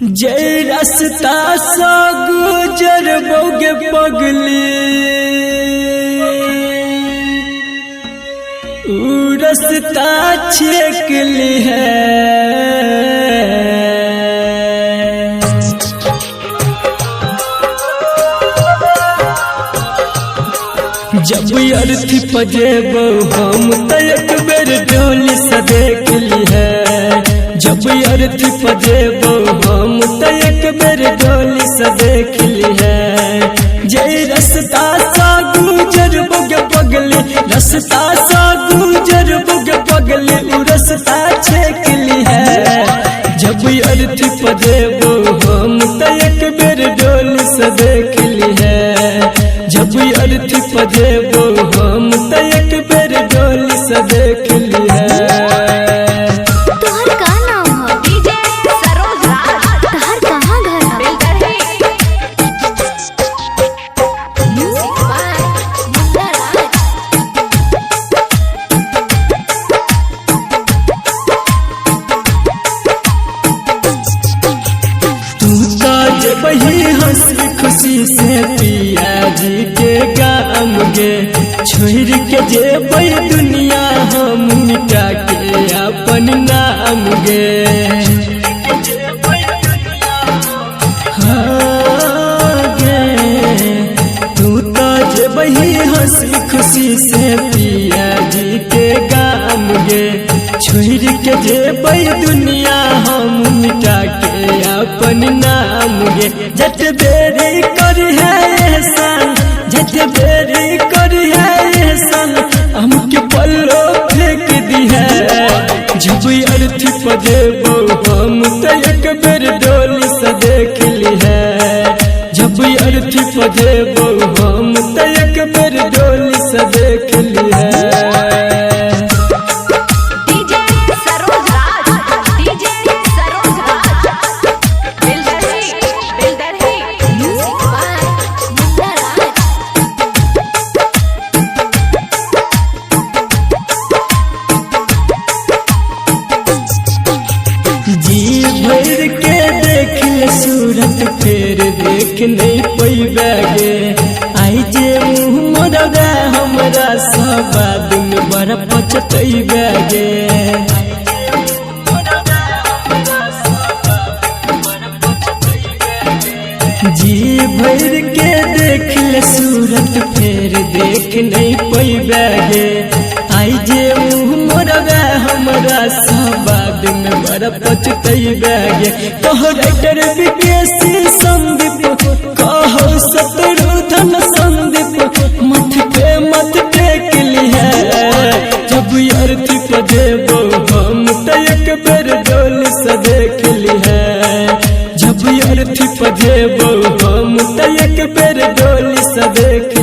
जय रास्ता सा गुजर बोगे पगली रास्ता छेक ली है। जब अर्थी पजेब हम तो एक बेर डोली से देख ली है। जब अर्थी पजेब हम तो एक बेर डोली से देख ली है। जय रास्ता सा गुजर बोगे पगली रास्ता सा गुजर बोगे पगली उ रास्ता छेक ली है। जब अर्थी पजेब हम तो एक बेर डोली से देख ली है। जब अर्थी पजेब हम तो एक बेर डोली से देख ली है। तोहर का नाम हो? डीजे सरोज राज। तोहर कहाँ घर हो? म्यूजिक बाय मुन्ना राज। तू तो जबही हंसी खुशी से पिया जी के गाम गे छोड़ के जेबै दुनिया हम मिटा के अपन नाम गे। हाँ गे तू तो जबही हंसी खुशी से पिया जी के गाम गे छोड़ के जेबै दुनिया हम मिटा के अपन नाम गे। जत बेरी कर है एहसान जत बेरी कर है एहसान हमके पल्लो फेंक दी है। जब अर्थी पजेब हम तो एक बेर डोली से देख ली है। जब अर्थी पजेब हम तो एक बेर डोली से देख ली है। डीजे सरोज राज। डीजे सरोज राज। बिल्डर है म्यूजिक बाय मुन्ना राज। जी भर के देख ले सूरत फिर देख नहीं पैबे गे। आई जे मुँह मोरबे हमरा सब दिन बड़ पछतैबे गे। जी भर के देख ले सूरत फिर देख नहीं पैबे गे। आई जे मुँह मोरबे हमरा सब दिन बड़ पछतैबे गे। तोहर डर विदेशी संदीप कहो शत्रुधन संदीप मथ पे टेक ली है। जब अर्थी पजेब हम तो एक बेर डोली से देख ली है। जब अर्थी पजेब हम तो एक बेर डोली से देख